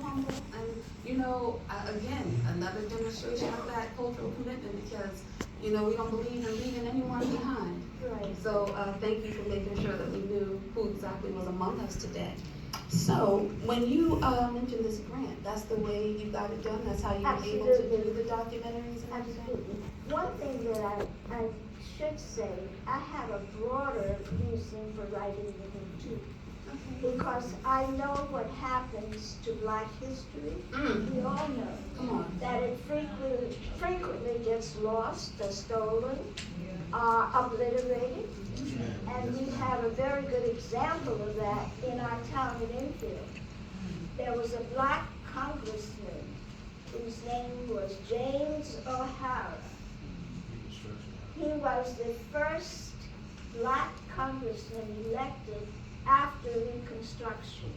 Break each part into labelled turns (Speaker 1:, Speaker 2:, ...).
Speaker 1: humble, and again, another demonstration of that cultural commitment, because we don't believe in leaving anyone behind.
Speaker 2: Right.
Speaker 1: So thank you for making sure that we knew who exactly was among us today. So when you mentioned this grant, that's the way you got it done. That's how you were able to do the documentaries and everything.
Speaker 2: Absolutely. One thing that I should say, I have a broader reason for writing the book too. Because I know what happens to Black history. We all know that it frequently gets lost or stolen, obliterated. And we have a very good example of that in our town in Enfield. There was a Black congressman whose name was James O'Hara. He was the first Black congressman elected after Reconstruction.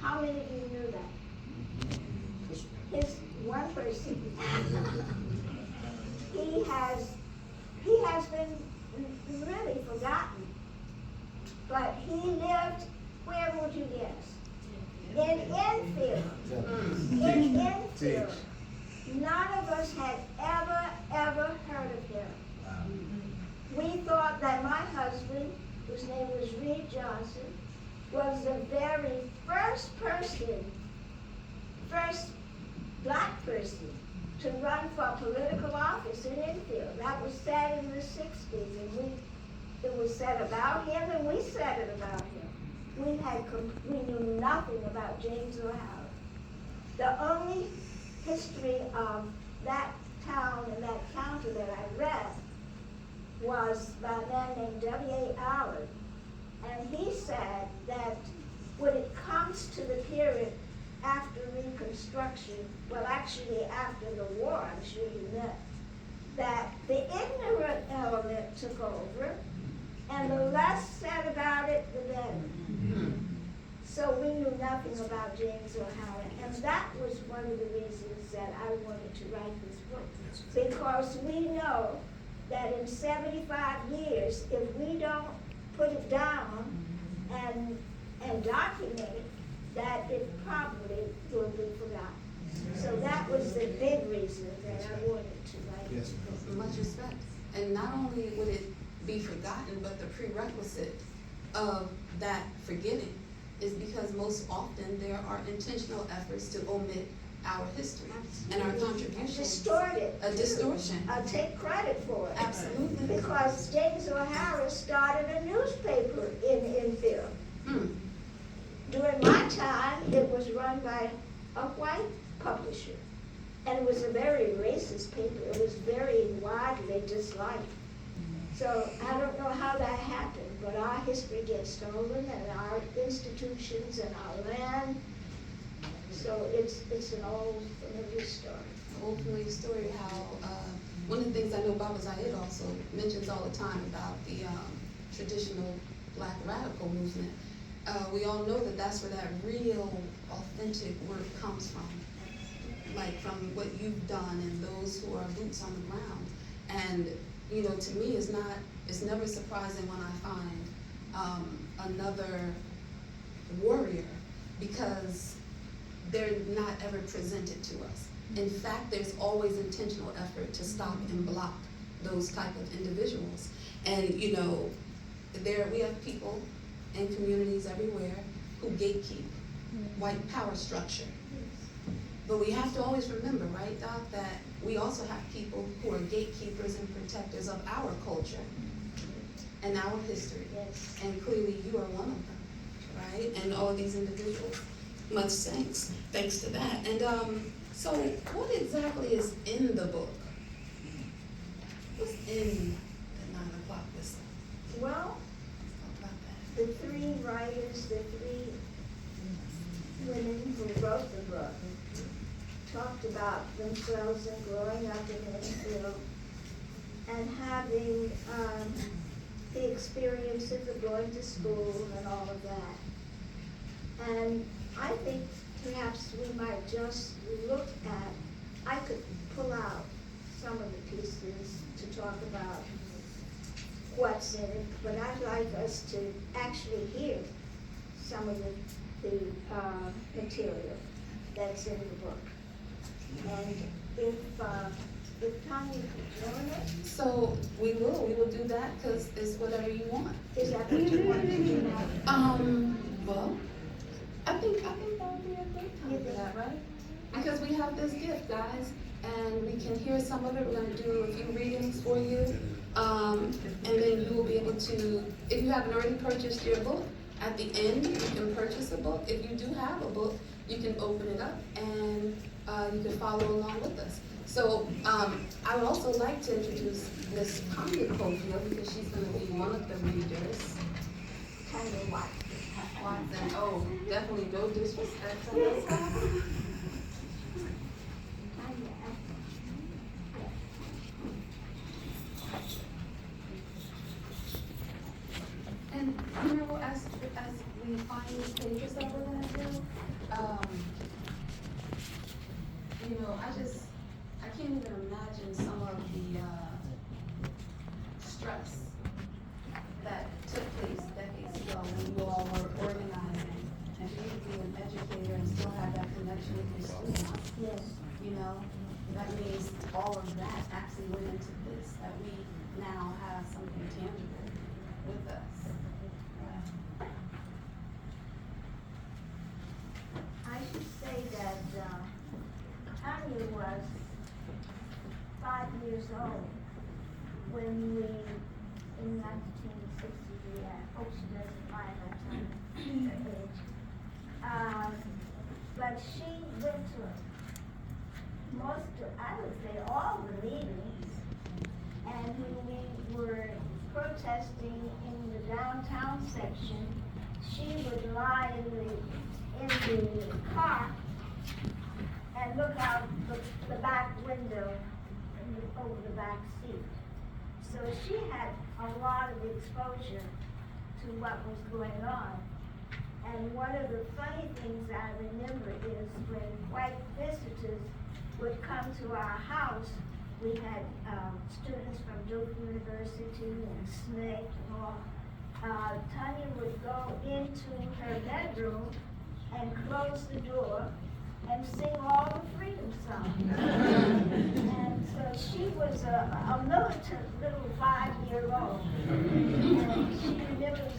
Speaker 2: How many of you knew that? His one person. He has been really forgotten. But he lived, where would you guess? In Enfield. In Enfield. None of us had ever heard of him. We thought that my husband, whose name was Reed Johnson, was the very first Black person to run for political office in Enfield. That was said in the 60s, and it was said about him, and we said it about him. We knew nothing about James O'Hara. The only history of that town and that county that I read was by a man named W.A. Allen, and he said that when it comes to the period after Reconstruction, well, actually after the war, I'm sure you know, that the ignorant element took over, and the less said about it, the better. So we knew nothing about James O'Hara, and that was one of the reasons that I wanted to write this book, because we know that in 75 years, if we don't put it down and document it, that it probably will be forgotten. So that was the big reason that I wanted to write this book.
Speaker 1: Much respect. And not only would it be forgotten, but the prerequisite of that forgetting is because most often there are intentional efforts to omit our history and our contributions.
Speaker 2: Distort it.
Speaker 1: A distortion.
Speaker 2: I'll take credit for it.
Speaker 1: Absolutely.
Speaker 2: Because James O'Hara started a newspaper in Enfield. During my time, it was run by a white publisher. And it was a very racist paper. It was very widely disliked. So I don't know how that happened, but our history gets stolen, and our institutions and our land. So it's an old familiar story.
Speaker 1: Old familiar story how one of the things I know Baba Zayed also mentions all the time about the traditional Black radical movement. We all know that that's where that real, authentic work comes from. Like from what you've done and those who are boots on the ground. And to me, it's never surprising when I find another warrior, because they're not ever presented to us. In fact, there's always intentional effort to stop and block those type of individuals. And we have people in communities everywhere who gatekeep white power structure. But we have to always remember, right, Doc, that we also have people who are gatekeepers and protectors of our culture and our history.
Speaker 2: Yes.
Speaker 1: And clearly you are one of them, right? And all of these individuals. Much thanks to that. And so what exactly is in the book? What's in the 9 Whistle?
Speaker 2: Well,
Speaker 1: Let's talk about that.
Speaker 2: the three writers, the three women who wrote the book, talked about themselves and growing up in Enfield and having the experiences of going to school and all of that. And I think perhaps we might just look at, I could pull out some of the pieces to talk about what's in it, but I'd like us to actually hear some of the the material that's in the book. And if Tanya could join us,
Speaker 1: So we will do that, because it's whatever you want.
Speaker 2: is that what you want to do now?
Speaker 1: Well, I think that would be a great time for that, right? Because we have this gift, guys, and we can hear some of it. We're gonna do a few readings for you. And then you will be able to, if you haven't already purchased your book, at the end, you can purchase a book. If you do have a book, you can open it up and you can follow along with us. So I would also like to introduce Miss Kellia Cofield, because she's going to be one of the readers.
Speaker 2: Tanya Watson.
Speaker 1: Watson, oh, definitely no disrespect to this.
Speaker 2: Tanya,
Speaker 1: And you know, as we find these pages that we're gonna do, you know, I can't even imagine some of the stress that took place decades ago when you all were organizing, and for you to be an educator and still have that connection with your students.
Speaker 2: yes.
Speaker 1: You know, that means all of that actually went into this, that we now have something tangible with us.
Speaker 2: I should say that Tanya was 5 years old when we, in 1963, I hope she doesn't mind that time, her age. But she went to I would say all the meetings, and when we were protesting in the downtown section, she would lie in the car and look out the back window and look over the back seat. So she had a lot of exposure to what was going on. And one of the funny things I remember is when white visitors would come to our house, we had students from Duke University and SNCC and all. Tanya would go into her bedroom and close the door and sing all the freedom songs. And so she was a militant little 5-year-old. And she remembers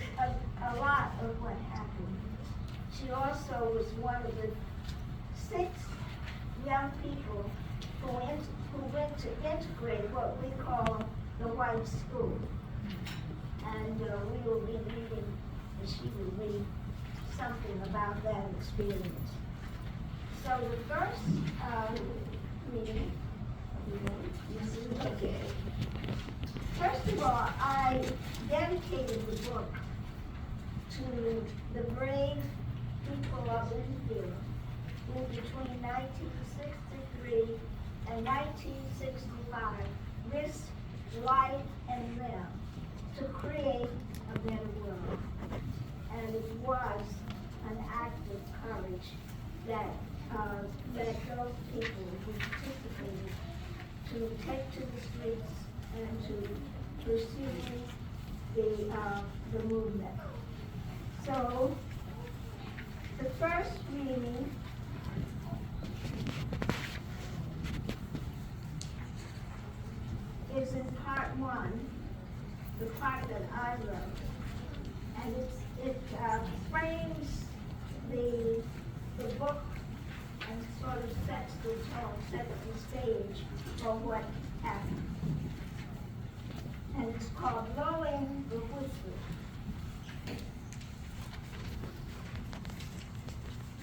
Speaker 2: a lot of what happened. She also was one of the 6 young people who went to integrate what we call the white school. And we will be reading, and she will read something about that experience. So the first reading, okay. First of all, I dedicated the book to the brave people of Enfield who between 1963 and 1965 risked life and limb to create a better world. And it was an act of courage that those people who participated to take to the streets and to pursue the movement. So the first reading is in part 1, the part that I wrote, and it frames the book and sort of sets the tone, sets the stage for what happened. And it's called Blowing the Whistle.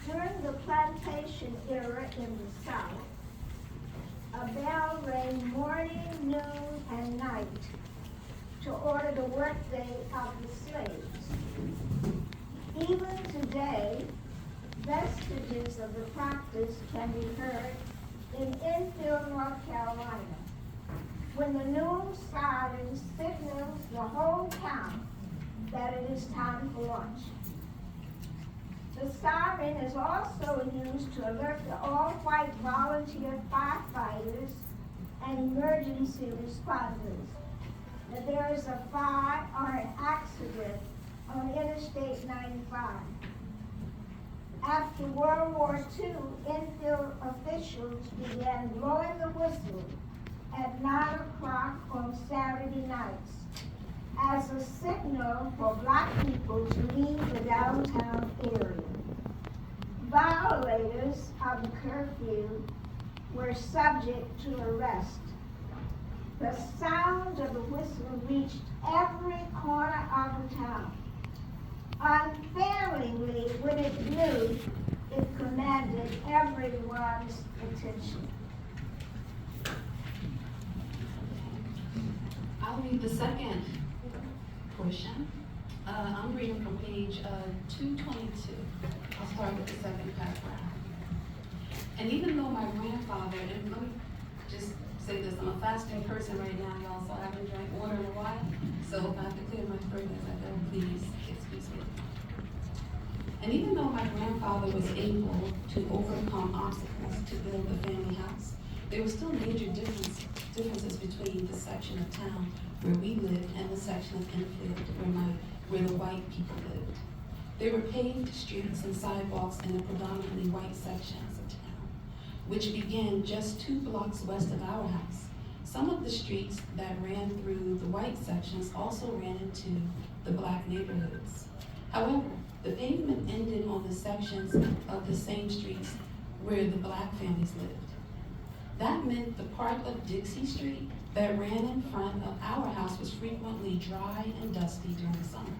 Speaker 2: During the plantation era in the South, a bell rang morning, noon, and night to order the workday of the slaves. Even today, vestiges of the practice can be heard in Enfield, North Carolina, when the noon siren signals the whole town that it is time for lunch. The siren is also used to alert the all-white volunteer firefighters and emergency responders that there is a fire or an accident on Interstate 95. After World War II, Enfield officials began blowing the whistle at 9 o'clock on Saturday nights as a signal for black people to leave the downtown area. Violators of the curfew were subject to arrest. The sound of the whistle reached every corner of the town. Unfailingly, when it blew, it commanded everyone's attention.
Speaker 1: I'll read the second portion. I'm reading from page 222. I'll start with the second paragraph. And even though my grandfather, and let me just say this, I'm a fasting person right now, y'all, so I haven't drank water in a while. So if I have to clear my throat as I go, please excuse me. And even though my grandfather was able to overcome obstacles to build the family house, there were still major differences between the section of town where we lived and the section of Enfield where the white people lived. There were paved streets and sidewalks in the predominantly white sections of town, which began just 2 blocks west of our house. Some of the streets that ran through the white sections also ran into the black neighborhoods. However, the pavement ended on the sections of the same streets where the black families lived. That meant the part of Dixie Street that ran in front of our house was frequently dry and dusty during summer.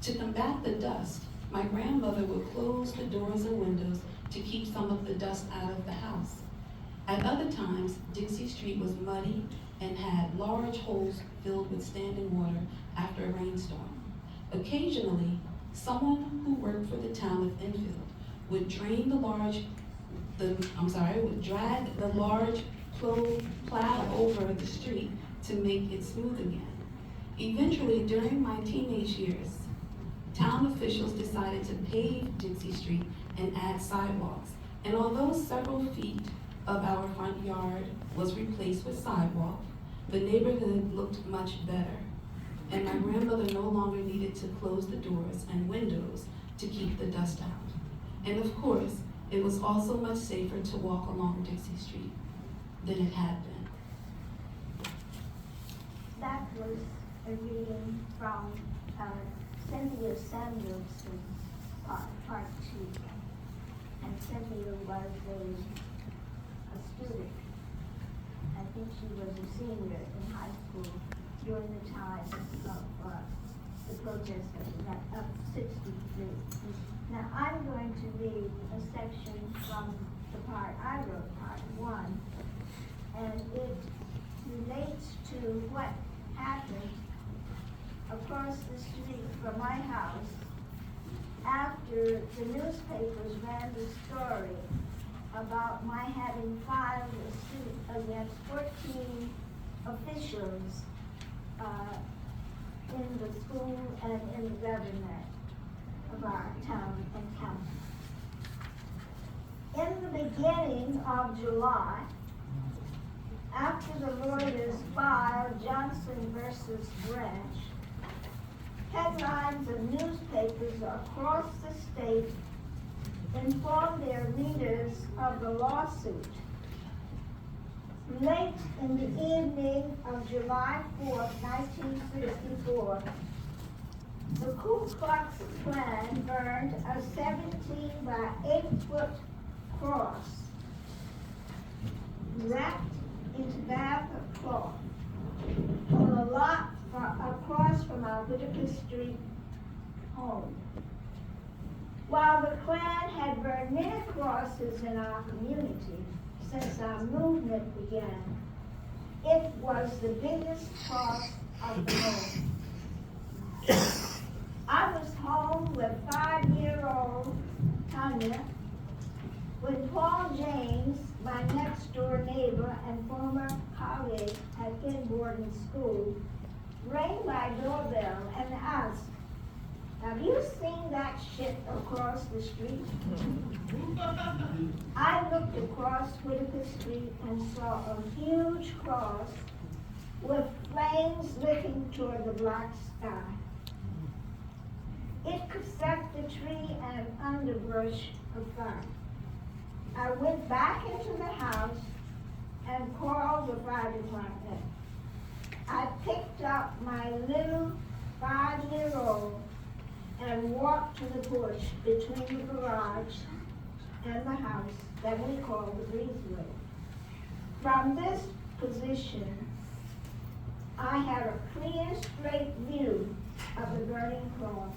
Speaker 1: To combat the dust, my grandmother would close the doors and windows to keep some of the dust out of the house. At other times, Dixie Street was muddy and had large holes filled with standing water after a rainstorm. Occasionally, someone who worked for the town of Enfield would drag the large plow over the street to make it smooth again. Eventually, during my teenage years, town officials decided to pave Dixie Street and add sidewalks. And although several feet of our front yard was replaced with sidewalk, the neighborhood looked much better. And my grandmother no longer needed to close the doors and windows to keep the dust out. And of course, it was also much safer to walk along Dixie Street than it had been.
Speaker 2: That was a reading from Cynthia Samuelson's part 2. And Cynthia was a student. I think she was a senior in high school during the time of the protest of 63. Now I'm going to read a section from the part I wrote, part 1, and it relates to what happened across the street from my house after the newspapers ran the story about my having filed a suit against 14 officials in the school and in the government of our town and county. In the beginning of July, after the lawyers filed Johnson versus Branch, headlines of newspapers across the state informed their readers of the lawsuit. Late in the evening of July 4, 1964, the Ku Klux Klan burned a 17 by 8-foot cross wrapped into bath of cloth on a lot across from our Whitaker Street home. While the Klan had burned many crosses in our community since our movement began, it was the biggest cross of them all. I was home with 5-year-old Tanya when Paul James, my next door neighbor and former colleague at Finn Boarding School, rang my doorbell and asked, "Have you seen that shit across the street?" I looked across Whitaker Street and saw a huge cross with flames licking toward the black sky. It could set the tree and and underbrush of fire. I went back into the house and called the fire department. I picked up my little 5-year-old and walked to the porch between the garage and the house that we call the breezeway. From this position, I had a clear, straight view of the burning cross.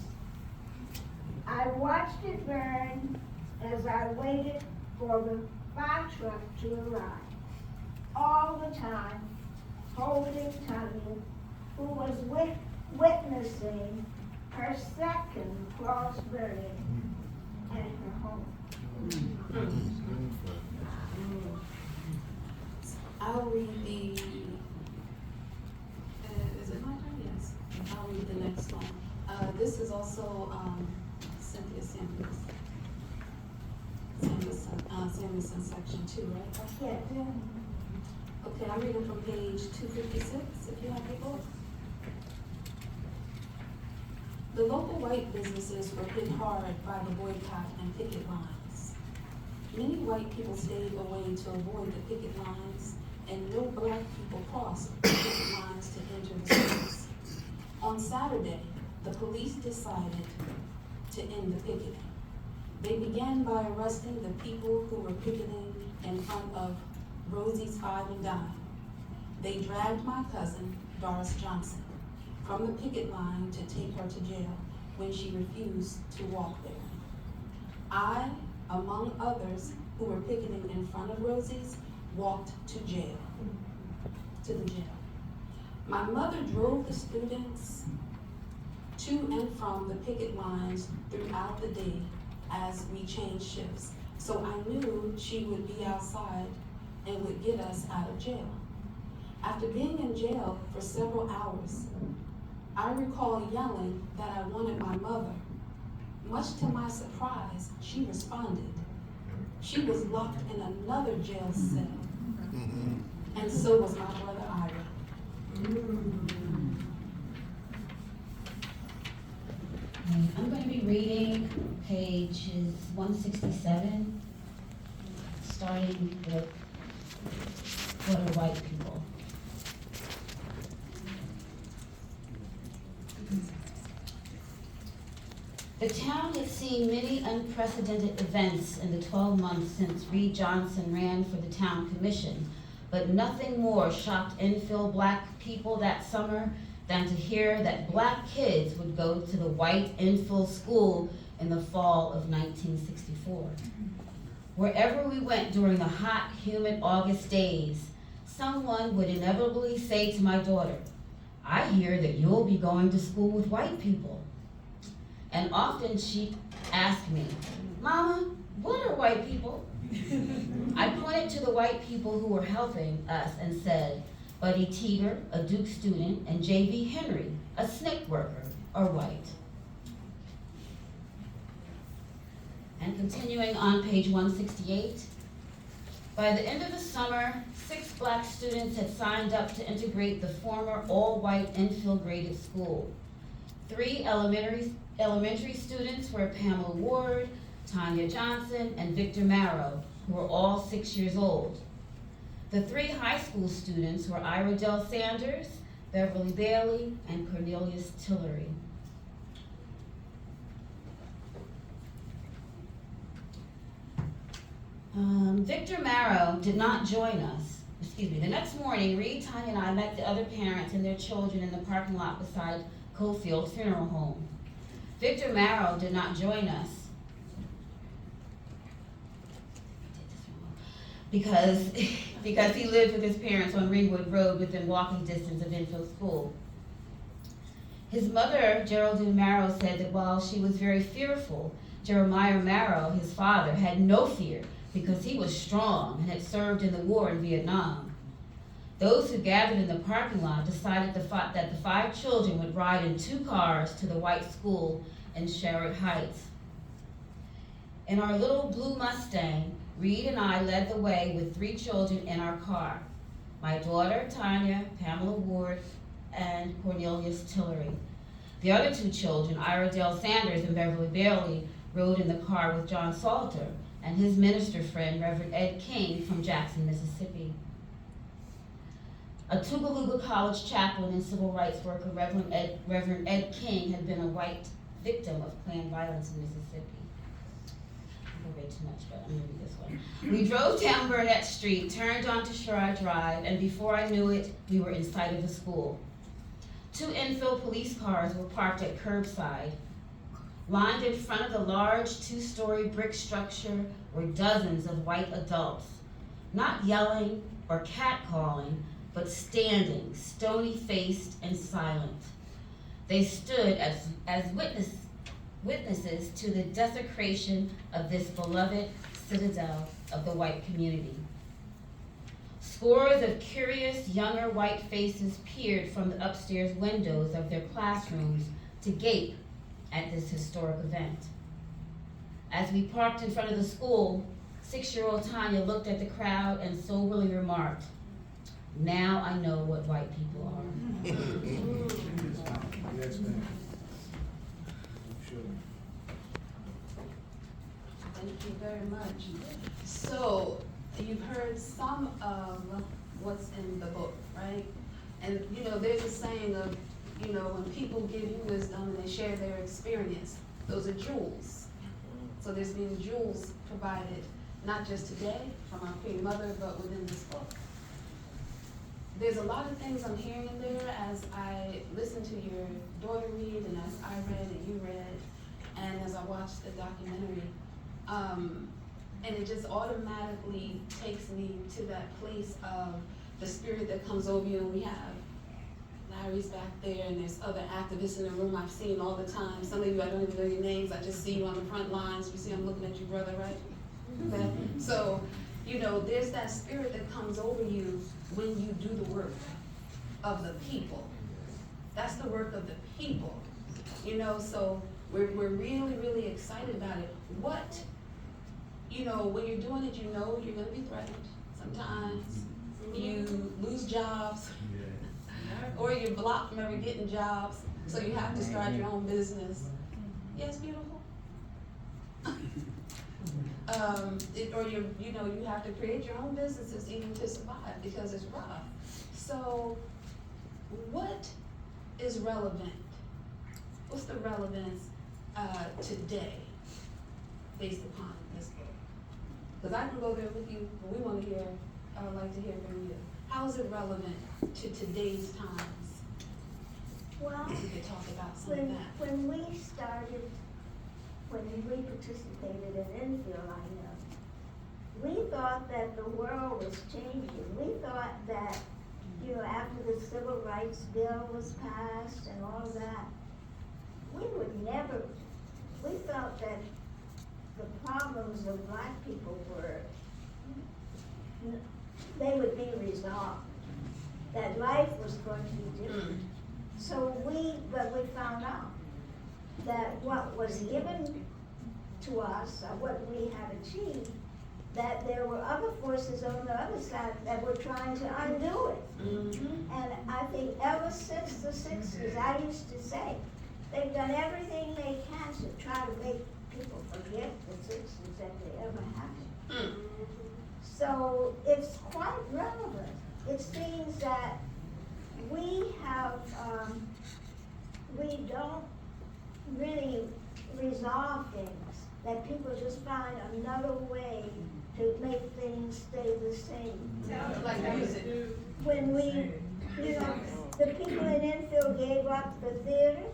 Speaker 2: I watched it burn as I waited for the fire truck to arrive, all the time holding Tanya, who was witnessing her second cross burning at her home.
Speaker 1: I'll read the, is it my turn? Yes. I'll read the next one. This is also Cynthia Samuelson, section 2, right?
Speaker 2: Yeah.
Speaker 1: Okay, I'm reading from page 256, if you have your book. The local white businesses were hit hard by the boycott and picket lines. Many white people stayed away to avoid the picket lines, and no black people crossed the picket lines to enter the streets. On Saturday, the police decided to end the picketing. They began by arresting the people who were picketing in front of Rosie's Five and Dime. They dragged my cousin, Doris Johnson, from the picket line to take her to jail when she refused to walk there. I, among others who were picketing in front of Rosie's, walked to the jail. My mother drove the students to and from the picket lines throughout the day as we changed shifts, so I knew she would be outside and would get us out of jail. After being in jail for several hours, I recall yelling that I wanted my mother. Much to my surprise, she responded. She was locked in another jail cell, and so was my brother Ira.
Speaker 3: I'm going to be reading pages 167, starting with what are white people. The town has seen many unprecedented events in the 12 months since Reed Johnson ran for the town commission, but nothing more shocked infill black people that summer than to hear that black kids would go to the white infill school in the fall of 1964. Wherever we went during the hot, humid August days, someone would inevitably say to my daughter, "I hear that you'll be going to school with white people." And often she'd ask me, "Mama, what are white people?" I pointed to the white people who were helping us and said, Buddy Teeter, a Duke student, and J.V. Henry, a SNCC worker, are white. And continuing on page 168, by the end of the summer, 6 black students had signed up to integrate the former all-white infill graded school. 3 elementary students were Pamela Ward, Tanya Johnson, and Victor Marrow, who were all 6 years old. The 3 high school students were Ira Dell Sanders, Beverly Bailey, and Cornelius Tillery. Victor Marrow did not join us. The next morning, Reed, Tanya, and I met the other parents and their children in the parking lot beside Cofield Funeral Home. Victor Marrow did not join us because he lived with his parents on Ringwood Road within walking distance of Infield School. His mother, Geraldine Marrow, said that while she was very fearful, Jeremiah Marrow, his father, had no fear because he was strong and had served in the war in Vietnam. Those who gathered in the parking lot decided that the 5 children would ride in 2 cars to the white school in Sherwood Heights. In our little blue Mustang, Reed and I led the way with 3 children in our car. My daughter, Tanya, Pamela Ward, and Cornelius Tillery. The other 2 children, Ira Dale Sanders and Beverly Bailey, rode in the car with John Salter and his minister friend, Reverend Ed King from Jackson, Mississippi. A Tougalooga College chaplain and civil rights worker, Reverend Ed King, had been a white victim of Klan violence in Mississippi. I read too much, but I'm gonna read this one. We drove down Burnett Street, turned onto Sherrod Drive, and before I knew it, we were in sight of the school. 2 infill police cars were parked at curbside. Lined in front of the large 2-story brick structure were dozens of white adults, not yelling or catcalling, but standing, stony-faced and silent. They stood as witnesses to the desecration of this beloved citadel of the white community. Scores of curious younger white faces peered from the upstairs windows of their classrooms to gape at this historic event. As we parked in front of the school, 6-year-old Tanya looked at the crowd and soberly remarked, "Now I know what white people are."
Speaker 4: Yes, ma'am. Sure.
Speaker 1: Thank you very much. So, you've heard some of what's in the book, right? And, there's a saying of, when people give you wisdom and they share their experience, those are jewels. So there's been jewels provided, not just today from our Queen Mother, but within this book. There's a lot of things I'm hearing in there as I listen to your daughter read, and as I read and you read, and as I watched the documentary. And it just automatically takes me to that place of the spirit that comes over you. And we have Larry's back there, and there's other activists in the room I've seen all the time. Some of you, I don't even know your names. I just see you on the front lines. You see I'm looking at you, brother, right? Okay. So, there's that spirit that comes over you when you do the work of the people. That's the work of the people. So we're really, really excited about it. What, when you're doing it, you're gonna be threatened. Sometimes you lose jobs, or you're blocked from ever getting jobs, so you have to start your own business. Yes, beautiful. Or you have to create your own businesses even to survive because it's rough. So, what is relevant? What's the relevance today based upon this book? Because I can go there with you, but I would like to hear from you. How is it relevant to today's times?
Speaker 2: Well,
Speaker 1: We could talk about some of that.
Speaker 2: when we participated in Enfield, we thought that the world was changing. We thought that, after the Civil Rights Bill was passed and all of that, we felt that the problems of black people they would be resolved, that life was going to be different. But we found out that what was given to us, or what we had achieved, that there were other forces on the other side that were trying to undo it.
Speaker 1: Mm-hmm.
Speaker 2: And I think ever since the 60s, I used to say, they've done everything they can to try to make people forget the 60s that they ever happened. So it's quite relevant. It seems that we don't really resolve things, that people just find another way to make things stay the same.
Speaker 1: Like music.
Speaker 2: When the people in Enfield gave up the theater,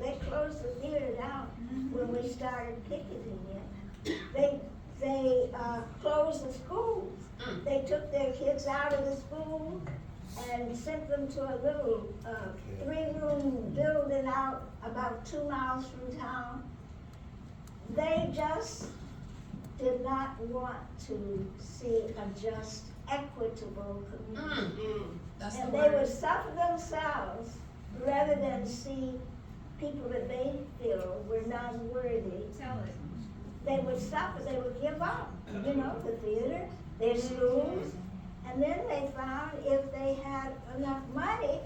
Speaker 2: they closed the theater down when we started picketing it. They closed the schools. They took their kids out of the school and sent them to a little 3-room building out about 2 miles from town. They just did not want to see a just, equitable community. And they would suffer themselves rather than see people that they feel were not worthy. They would suffer, they would give up, the theater, their schools. And then they found if they had enough money,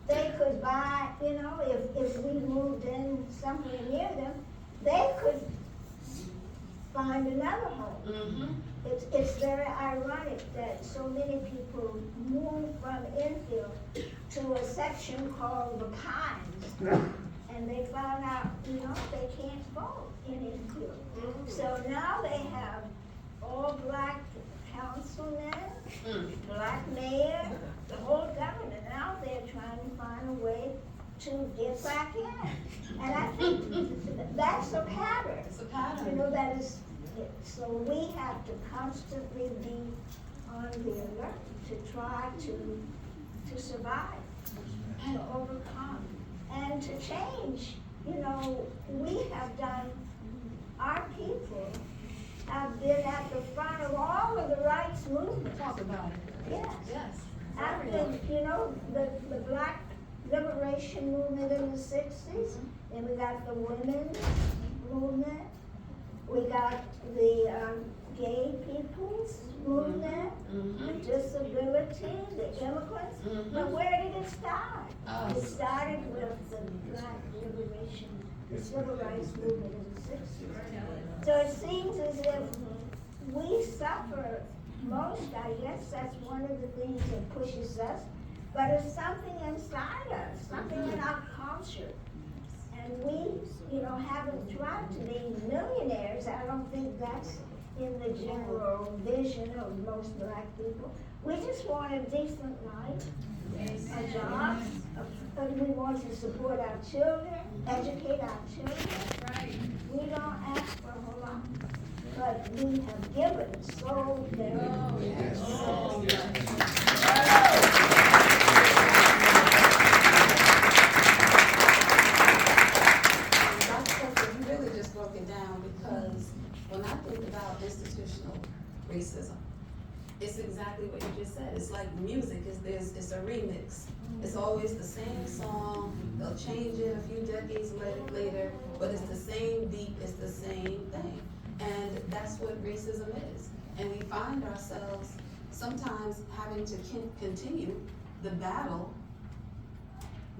Speaker 2: they could buy, if we moved in somewhere near them, they could find another home.
Speaker 1: Mm-hmm.
Speaker 2: It's very ironic that so many people move from Enfield to a section called the Pines, and they found out, they can't vote in Enfield. So now they have all black councilmen, black mayor, the whole government. Now they're trying to find a way to get back in. And I think that's a pattern.
Speaker 1: It's a pattern.
Speaker 2: That is, so we have to constantly be on the alert to try to survive, to overcome, and to change. We have done, our people have been at the front of all of the rights movements.
Speaker 1: Talk about it.
Speaker 2: Yes.
Speaker 1: Yes.
Speaker 2: After, the black liberation movement in the 60s, and we got the women's movement, we got the gay people's movement, the disability, the immigrants. But where did it start? It started with the black liberation, the civil rights movement in the 60s. So it seems as if we suffer most. I guess that's one of the things that pushes us. But it's something inside us, something in our culture. And we, haven't tried to be millionaires. I don't think that's in the general vision of most black people. We just want a decent life, a job, and we want to support our children, educate our children. We don't ask for a whole lot, but we have given so very much. So
Speaker 1: You really just broke it down, because when I think about institutional racism, it's exactly what you just said. It's like music. It's a remix. It's always the same song. They'll change it a few decades later, but it's the same beat. It's the same thing. And that's what racism is. And we find ourselves sometimes having to continue the battle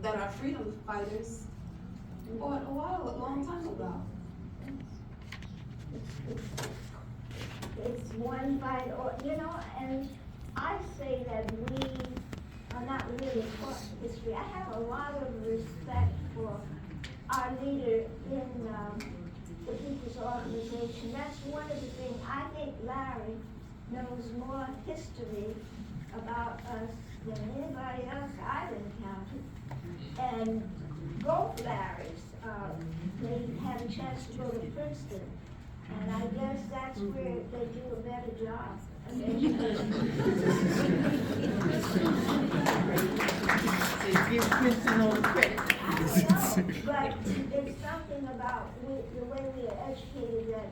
Speaker 1: that our freedom fighters fought a long time ago.
Speaker 2: It's one fight, and I say that we are not really taught history. I have a lot of respect for our leader in the People's Organization. That's one of the things. I think Larry knows more history about us than anybody else I've encountered. And both Larrys, they had a chance to go to Princeton. And I guess that's where they do a better job.
Speaker 5: They give Princeton all the credit.
Speaker 2: I know, but it's something about the way we are educated that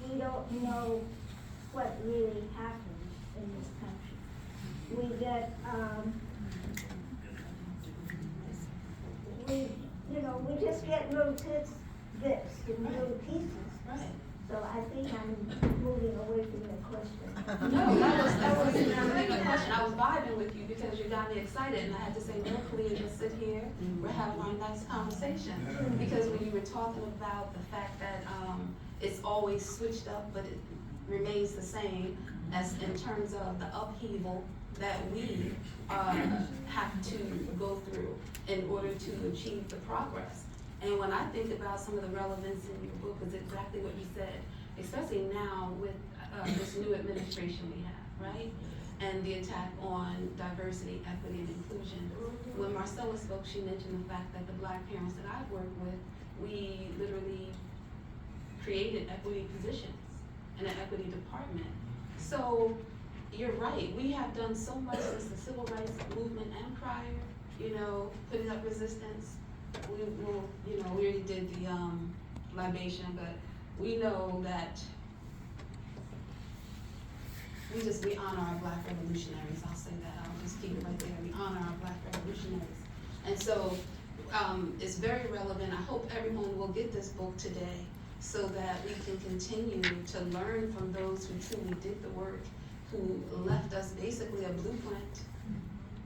Speaker 2: we don't know what really happens in this country. We get, we just get little bits and little pieces.
Speaker 1: Right.
Speaker 2: So I think I'm moving away from the question.
Speaker 1: No, that was not really a question. I was vibing with you because you got me excited, and I had to say, no, Kellia, just sit here. We're having our nice conversation. Because when you were talking about the fact that it's always switched up, but it remains the same as in terms of the upheaval that we have to go through in order to achieve the progress. And when I think about some of the relevance in your book, is exactly what you said, especially now with this new administration we have, right? And the attack on diversity, equity, and inclusion. When Marcella spoke, she mentioned the fact that the black parents that I've worked with, we literally created equity positions in an equity department. So you're right, we have done so much since the civil rights movement and prior, putting up resistance. We already did the libation, but we know that we honor our black revolutionaries. I'll say that. I'll just keep it right there. We honor our black revolutionaries. And so it's very relevant. I hope everyone will get this book today so that we can continue to learn from those who truly did the work, who left us basically a blueprint.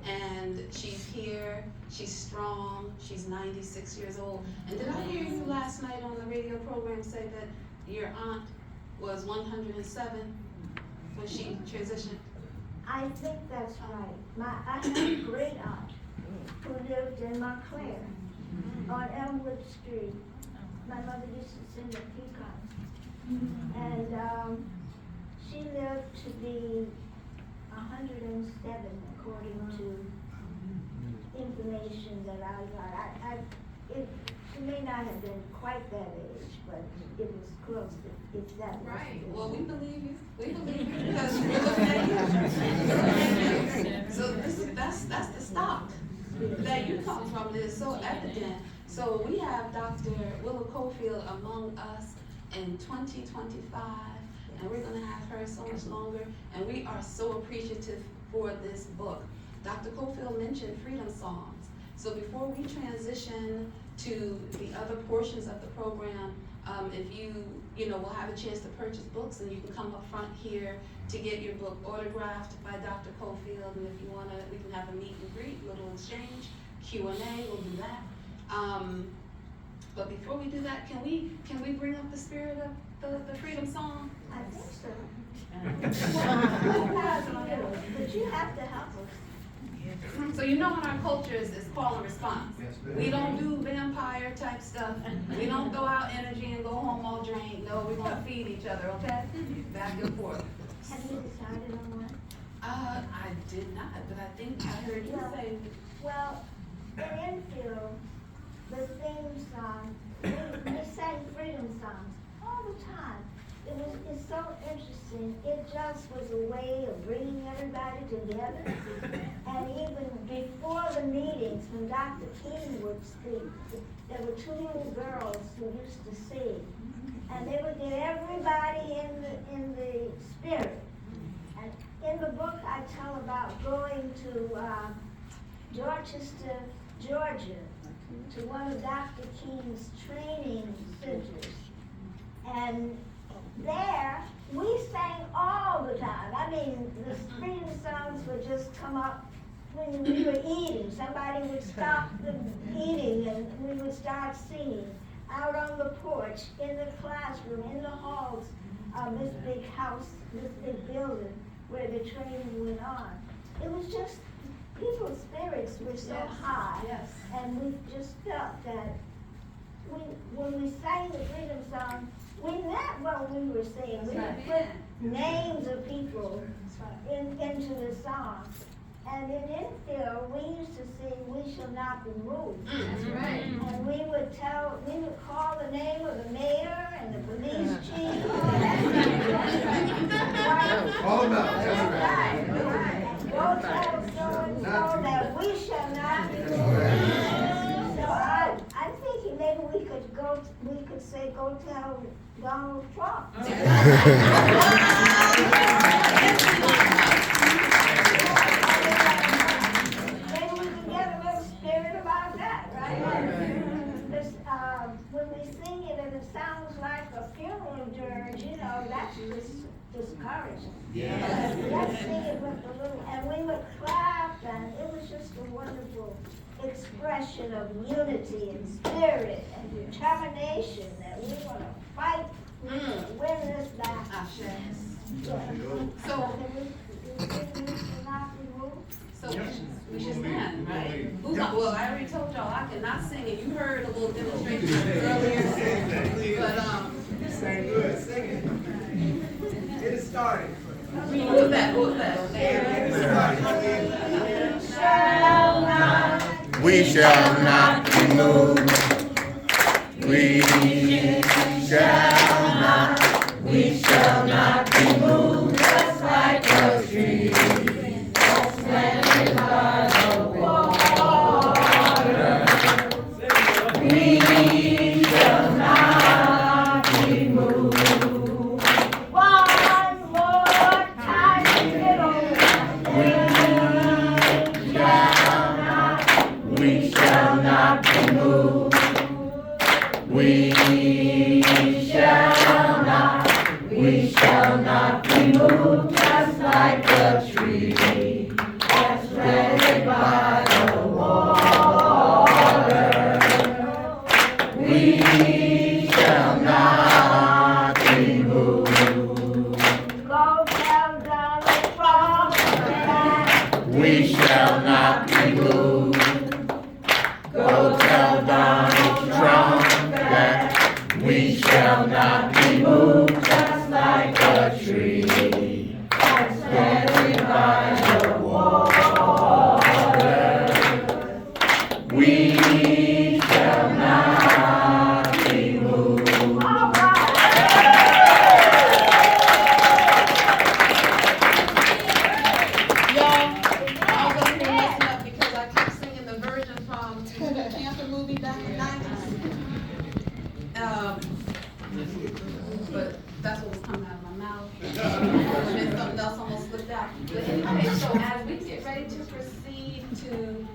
Speaker 1: And she's here, she's strong, she's 96 years old. And did I hear you last night on the radio program say that your aunt was 107 when she transitioned?
Speaker 2: I think that's right. I had a great aunt who lived in Montclair on Elmwood Street. My mother used to sing the pecans. And she lived to be 107 according to information that I got. She may not have been quite that age, but it was close if that was.
Speaker 1: Right, well, we believe you, because we're looking at you. So that's the stock that you come from, that is so evident. So we have Dr. Willa Cofield among us in 2025, and we're gonna have her so much longer, and we are so appreciative for this book. Dr. Cofield mentioned freedom songs. So before we transition to the other portions of the program, if you know, we'll have a chance to purchase books, and you can come up front here to get your book autographed by Dr. Cofield, and if you wanna, we can have a meet and greet, little exchange, Q&A, we'll do that. But before we do that, can we bring up the spirit of the freedom song?
Speaker 2: I think so. But you have to help us.
Speaker 1: So you know in our culture is call and response.
Speaker 4: Yes, ma'am.
Speaker 1: We don't do vampire type stuff. We don't throw out energy and go home all drained. No, we're gonna feed each other, okay? Back and forth.
Speaker 2: Have you decided on one?
Speaker 1: I did not, but I think I heard you say.
Speaker 2: Well, in Enfield, the theme song, we sang freedom songs all the time. It's so interesting. It just was a way of bringing everybody together. And even before the meetings, when Dr. King would speak, there were two little girls who used to sing. And they would get everybody in the spirit. And in the book, I tell about going to Dorchester, Georgia, to one of Dr. King's training centers. And there, we sang all the time. I mean, the freedom songs would just come up when we were eating. Somebody would stop the eating and we would start singing. Out on the porch, in the classroom, in the halls of this big house, this big building where the training went on. It was just, people's spirits were so high.
Speaker 1: Yes.
Speaker 2: And we just felt that when we sang the freedom song, we meant what we were saying. We would put names of people into the song. And in Enfield, we used to sing, "We Shall Not Be Moved."
Speaker 1: That's right.
Speaker 2: And we would call the name of the mayor and the police chief.
Speaker 4: All about, that's right.
Speaker 2: Right. Go tell so-and-so that we shall not be moved. So I'm thinking maybe we could say, go tell Donald Trump. Maybe we can get a little spirit about that, right? Because when we sing it and it sounds like a funeral dirge, you know, that's just discouraging.
Speaker 4: Yeah.
Speaker 2: Let's sing it with a little, and we would clap, and it was just a wonderful expression of unity and spirit and determination that we want to fight to win this battle.
Speaker 1: So we should stand, right? Well, I already told y'all I cannot sing, and you heard a little demonstration earlier. But
Speaker 4: Sing good, sing it. Get it started.
Speaker 1: who was that?
Speaker 6: We shall not be moved. We shall not be moved. Just like a tree planted by the water. We shall not be moved.
Speaker 2: One more time,
Speaker 6: We shall not be moved. We shall not be moved, just like a tree that's planted by the water. We shall not shall not be moved, just like a tree that's planted by the water. We shall not be moved.
Speaker 1: Y'all, I was up here messing up because I kept singing the version from the Camper movie back in the 90s. But that's what was coming out of my mouth. And then something else almost slipped out. But anyway, so as we get ready to proceed to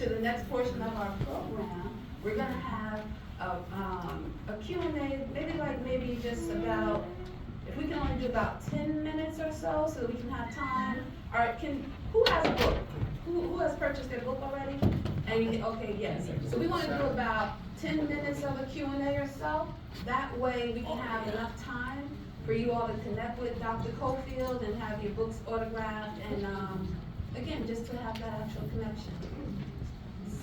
Speaker 1: the next portion of our program, we're gonna have a Q&A, maybe just about, if we can only do about 10 minutes or so that we can have time. All right, who has a book? Who has purchased their book already? And okay, yes. So we want to do about 10 minutes of a Q&A or so. That way we can have enough time for you all to connect with Dr. Cofield and have your books autographed and again, just to have that actual connection.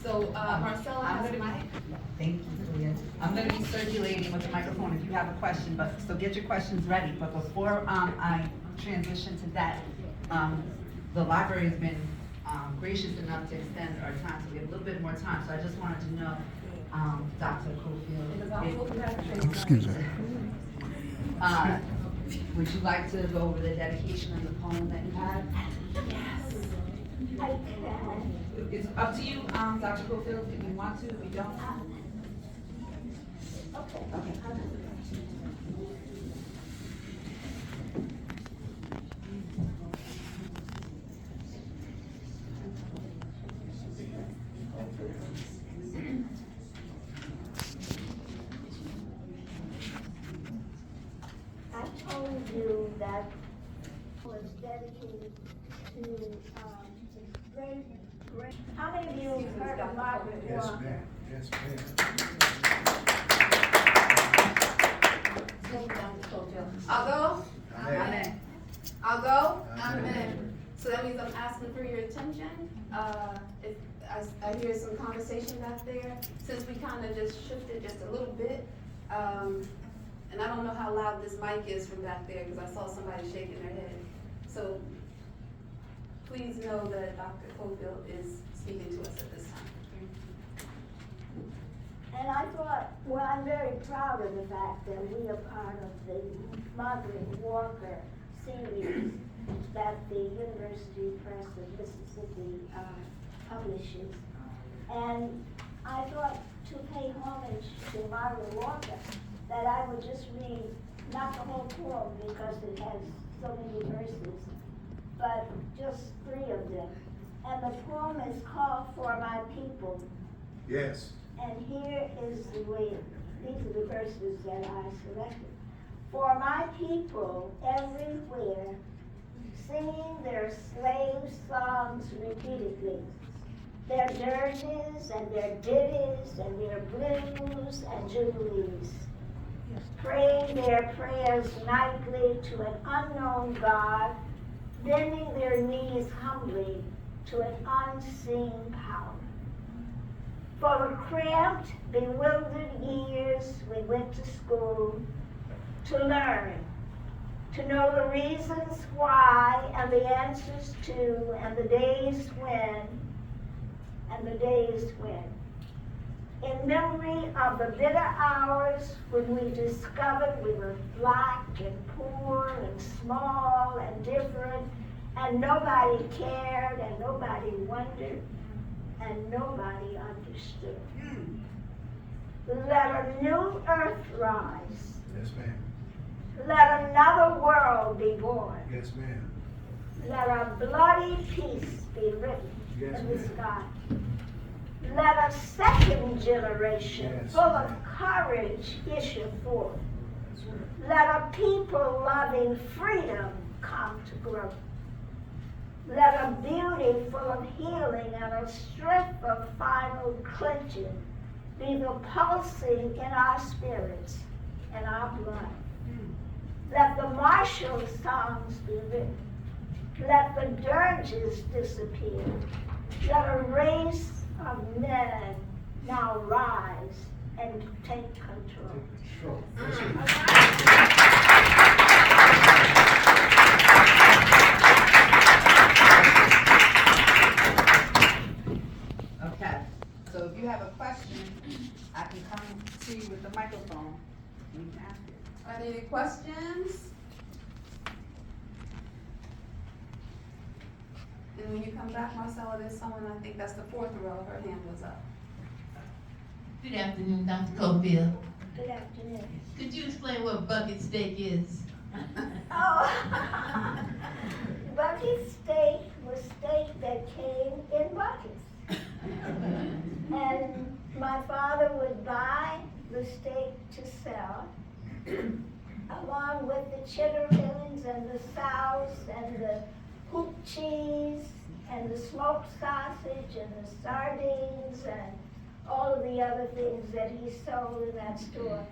Speaker 1: So Marcella has a mic.
Speaker 7: Thank you, Kellia. I'm going to be circulating with the microphone if you have a question, so get your questions ready. But before I transition to that, the library has been gracious enough to extend our time, so we have a little bit more time. So I just wanted to know, Dr. Cofield,
Speaker 8: Excuse me.
Speaker 7: would you like to go over the dedication of the poem that you had?
Speaker 2: I can.
Speaker 7: It's up to you, Dr. Cofield, if you want to, if you don't.
Speaker 2: Okay. I told you that was dedicated to great. How many of you have heard of Margaret Walker?
Speaker 8: Yes, ma'am.
Speaker 1: I'll go.
Speaker 7: Amen.
Speaker 1: I'll go.
Speaker 8: Amen.
Speaker 1: Amen. So that means I'm asking for your attention. If I hear some conversation back there, since we kind of just shifted just a little bit, and I don't know how loud this mic is from back there because I saw somebody shaking their head. So please know that Dr. Cofield is speaking to us at this time.
Speaker 2: And I thought, well, I'm very proud of the fact that we are part of the Margaret Walker series that the University Press of Mississippi publishes. And I thought to pay homage to Margaret Walker, that I would just read, not the whole poem because it has so many verses, but just 3 of them. And the poem is called For My People.
Speaker 8: Yes.
Speaker 2: And here is the way, these are the verses that I selected. For my people everywhere, singing their slave songs repeatedly, their dirges and their ditties and their blues and jubilees, praying their prayers nightly to an unknown God, bending their knees humbly to an unseen power. For the cramped, bewildered years we went to school to learn, to know the reasons why and the answers to, and the days when, In memory of the bitter hours when we discovered we were black and poor and small and different, and nobody cared and nobody wondered and nobody understood. Let a new earth rise.
Speaker 8: Yes, ma'am.
Speaker 2: Let another world be born.
Speaker 8: Yes, ma'am.
Speaker 2: Let a bloody peace be written
Speaker 8: Yes,
Speaker 2: in the
Speaker 8: ma'am.
Speaker 2: sky. Let a second generation
Speaker 8: Yes,
Speaker 2: full of
Speaker 8: ma'am.
Speaker 2: courage issue forth.
Speaker 8: That's right.
Speaker 2: Let a people loving freedom come to growth. Let a beauty full of healing and a strength of final clenching be the pulsing in our spirits and our blood. Let the martial songs be written. Let the dirges disappear. Let a race of men Now rise and take control.
Speaker 8: Sure.
Speaker 7: Okay, so if you have a question, I can come to you with the microphone. You can ask it.
Speaker 1: Are there any questions? And when you come back, Marcella, there's someone, I think that's the fourth row, her hand was up.
Speaker 6: Good afternoon, Dr. Cofield.
Speaker 2: Good afternoon.
Speaker 6: Could you explain what bucket steak is?
Speaker 2: Oh, bucket steak was steak that came in buckets. And my father would buy the steak to sell, along with the chitterlings and the souse and the hoop cheese and the smoked sausage and the sardines and all of the other things that he sold in that store.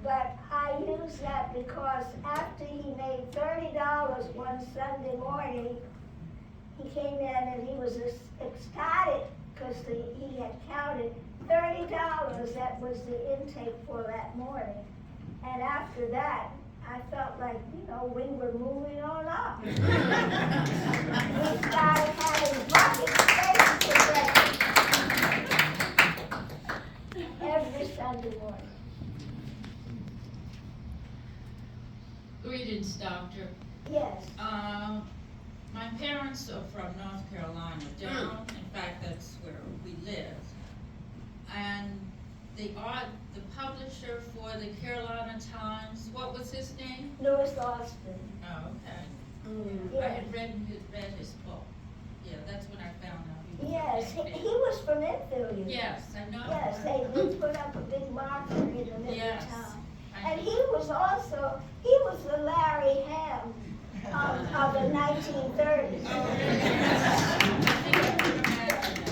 Speaker 2: But I use that because after he made $30 one Sunday morning, he came in and he was ecstatic because he had counted $30. That was the intake for that morning. And after that, I felt like, we were moving on up. We started having bucket steaks together every Sunday morning.
Speaker 9: Greetings, Doctor.
Speaker 2: Yes.
Speaker 9: My parents are from North Carolina, down, in fact, that's where we live. And the publisher for the Carolina Times, what was his name?
Speaker 2: Louis Austin.
Speaker 9: Oh, okay. I
Speaker 2: Yeah.
Speaker 9: had read his book. Yeah, that's when I found out. He was
Speaker 2: Yes,
Speaker 9: from
Speaker 2: he
Speaker 9: Enfield.
Speaker 2: was from Enfield.
Speaker 9: Yes, I know.
Speaker 2: Yes, they did put up a big marker in the middle
Speaker 9: Yes.
Speaker 2: of town.
Speaker 9: I
Speaker 2: And
Speaker 9: know.
Speaker 2: he was the Larry Ham of the 1930s.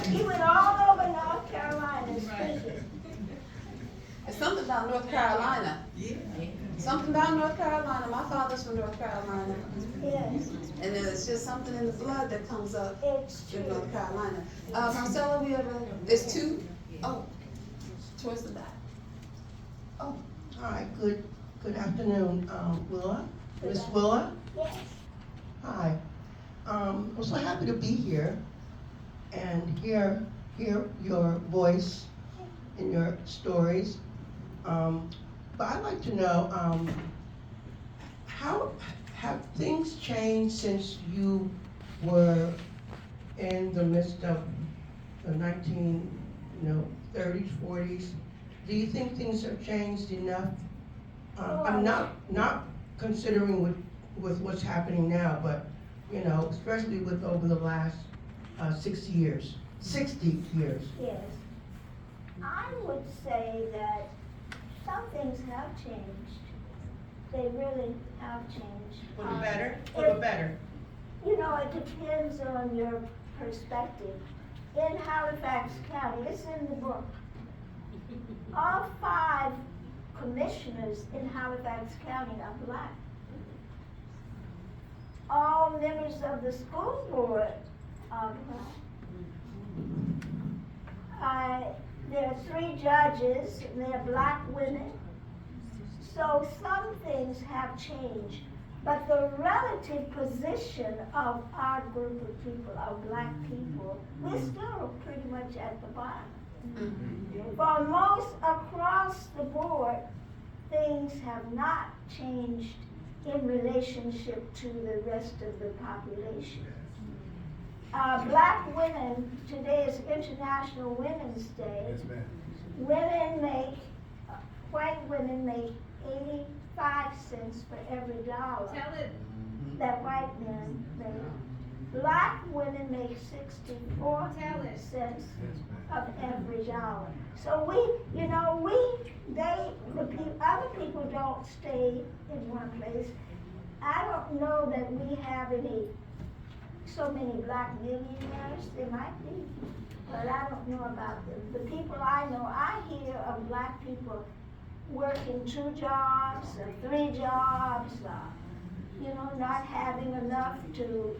Speaker 2: He went all over North Carolina speaking.
Speaker 1: It's something about North Carolina. Something about North Carolina. My father's from North Carolina.
Speaker 2: Yes,
Speaker 1: And there's just something in the blood that comes up
Speaker 2: it's
Speaker 1: in
Speaker 2: true.
Speaker 1: North Carolina. Marcella, there's two? Oh, towards the back. Oh,
Speaker 10: Hi, good afternoon, Willa, Miss Willa.
Speaker 2: Yes,
Speaker 10: Hi. I'm so happy to be here and hear your voice and your stories. But I'd like to know, how have things changed since you were in the midst of the 30s, 40s? Do you think things have changed enough? I'm not considering with what's happening now, but, especially with over the last 60 years.
Speaker 2: yes. I would say that some things have changed. They really have changed.
Speaker 4: For the better, for the better.
Speaker 2: It depends on your perspective. In Halifax County, it's in the book, all 5 commissioners in Halifax County are black. All members of the school board are black. There are 3 judges, and they're black women. So some things have changed, but the relative position of our group of people, of black people, we're still pretty much at the bottom. For most across the board, things have not changed in relationship to the rest of the population. Black women, today is International Women's Day.
Speaker 8: Yes, ma'am.
Speaker 2: White women make 85 cents for every dollar that white men make. Black women make 64 cents of every dollar. So other people don't stay in one place. I don't know that we have so many black millionaires. There might be, but I don't know about them. The people I know, I hear of black people working 2 jobs or 3 jobs, not having enough to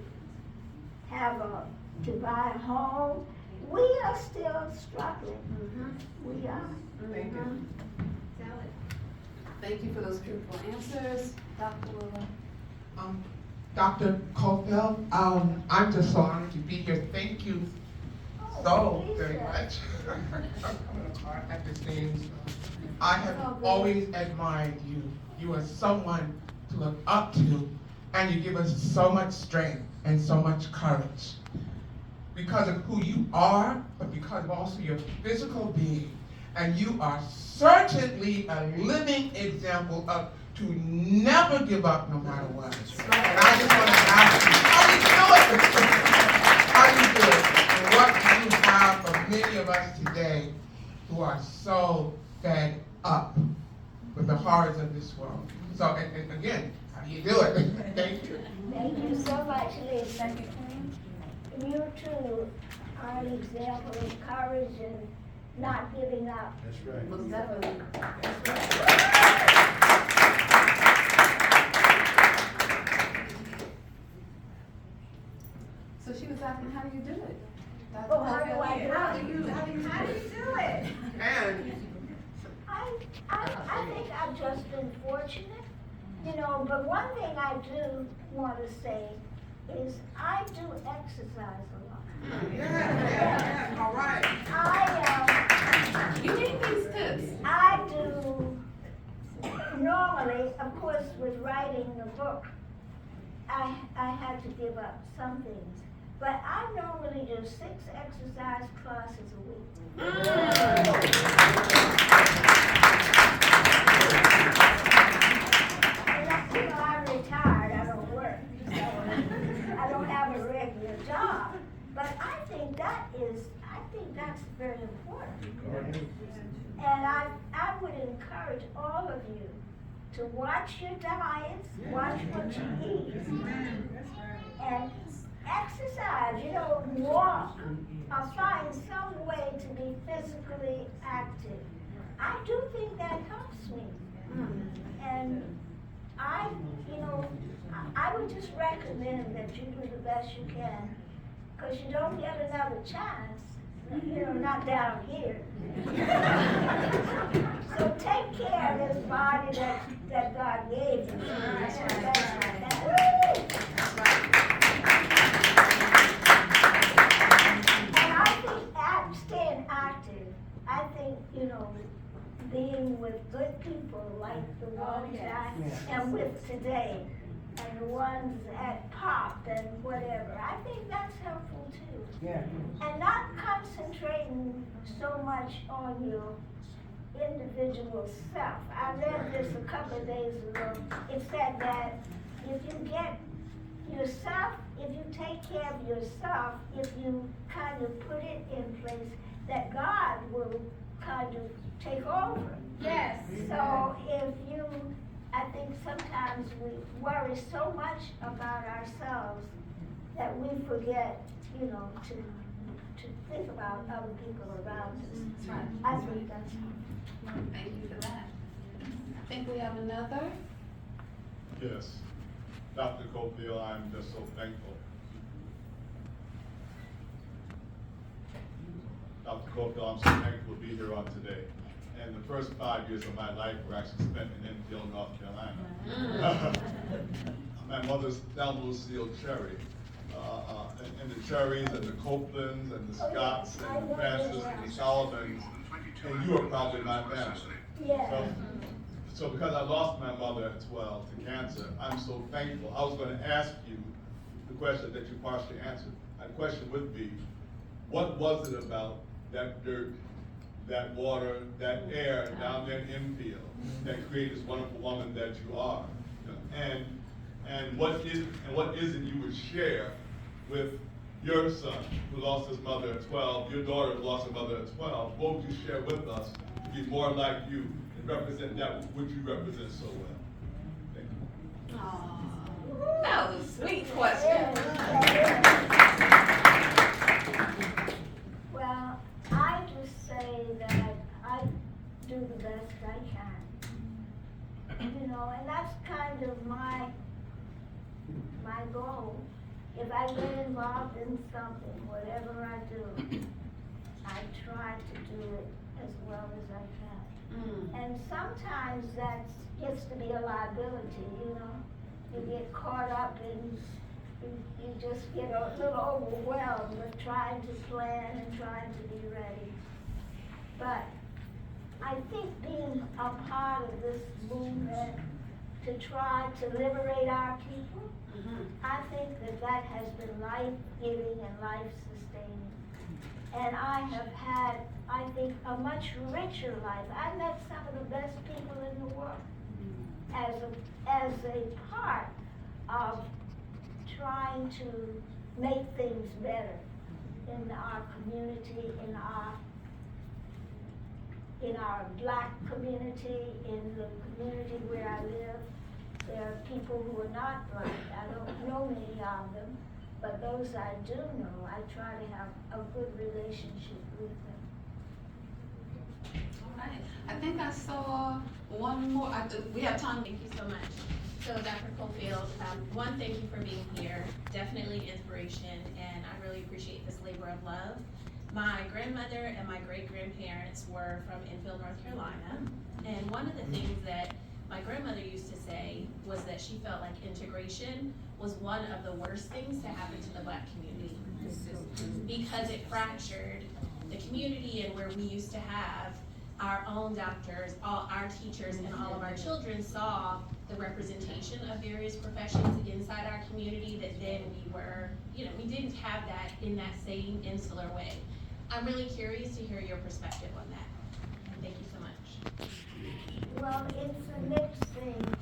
Speaker 2: buy a home. we are still struggling. We are.
Speaker 4: Thank you.
Speaker 1: Thank you for those truthful answers. Dr. Willa.
Speaker 11: Dr. Cofield, I'm just so honored to be here. Thank you so very much. I'm gonna cry at the scenes. I have always admired you. You are someone to look up to, and you give us so much strength and so much courage. Because of who you are, but because of also your physical being. And you are certainly a living example of to never give up no matter what. And I just want to ask you, how do you do it? And what do you have for many of us today who are so fed up with the horrors of this world? So, and again, how do you do it? Thank you.
Speaker 2: Thank you so much, Lisa. You too are an example of courage and not giving up.
Speaker 8: That's right.
Speaker 1: Most definitely. So she was asking, how do you do it? Dr.
Speaker 2: Oh, how do I do it?
Speaker 1: How do you do it?
Speaker 11: And
Speaker 2: I think I've just been fortunate, you know, but one thing I do want to say is I do exercise a lot.
Speaker 4: Yeah, all right.
Speaker 1: You need these tips.
Speaker 2: I do, normally, of course, with writing the book, I had to give up some things. But I normally do 6 exercise classes a week. And you know, I'm retired, I don't work. So I don't have a regular job. But I think that's very important. And I would encourage all of you to watch your diets, watch what you eat, and exercise, you know, walk, or find some way to be physically active. I do think that helps me. And I would just recommend that you do the best you can, because you don't get another chance, you know, not down here. So take care of this body that God gave you. And I think staying active, I think, you know, being with good people like the ones I am with today, and the ones at POP and whatever, I think that's helpful too.
Speaker 4: Yeah.
Speaker 2: And not concentrating so much on your individual self. I read this a couple of days ago. It said that if you get yourself, if you take care of yourself, if you kind of put it in place, that God will kind of take over.
Speaker 6: Yes.
Speaker 2: So if you, I think sometimes we worry so much about ourselves that we forget, you know, to think about other people around us.
Speaker 1: That's right.
Speaker 2: I think that's.
Speaker 1: Thank you for that. I think we have another.
Speaker 8: Yes. Dr. Cofield, I'm just so thankful. Dr. Cofield, I'm so thankful to be here on today. And the first 5 years of my life were actually spent in Enfield, North Carolina. My mother's down Lucille Cherry. And the Cherries and the Copelands and the Scotts and the Francis and the Sullivans. And you are probably my family.
Speaker 2: Yeah.
Speaker 8: So because I lost my mother at 12 to cancer, I'm so thankful. I was going to ask you the question that you partially answered. My question would be, what was it about that dirt, that water, that air down there in Enfield that created this wonderful woman that you are? And what is it you would share with your son who lost his mother at 12, your daughter who lost her mother at 12? What would you share with us to be more like you and represent that which you represent so well? Thank you.
Speaker 1: Aww, that was a sweet question.
Speaker 2: Well, I just say that I do the best I can. You know, and that's kind of my goal. If I get involved in something, whatever I do, I try to do it as well as I can.
Speaker 3: Mm.
Speaker 2: And sometimes that gets to be a liability, you know? You get caught up in, you just get a little overwhelmed with trying to plan and trying to be ready. But I think being a part of this movement to try to liberate our people, I think that has been life-giving and life-sustaining. And I have had, I think, a much richer life. I met some of the best people in the world as a part of trying to make things better in our community, in our black community, in the community where I live. There are people who are not black. I don't know many of them, but those I do know, I try to have a good relationship with them.
Speaker 1: All right, I think I saw one more, we have time.
Speaker 12: Thank you so much. So Dr. Cofield, one, thank you for being here. Definitely inspiration, and I really appreciate this labor of love. My grandmother and my great-grandparents were from Enfield, North Carolina, and one of the things that my grandmother used to say was that she felt like integration was one of the worst things to happen to the black community because it fractured the community, and where we used to have our own doctors, all our teachers, and all of our children saw the representation of various professions inside our community, that then we were, we didn't have that in that same insular way. I'm really curious to hear your perspective on that. And thank you so much.
Speaker 2: Well, it's a mixed thing.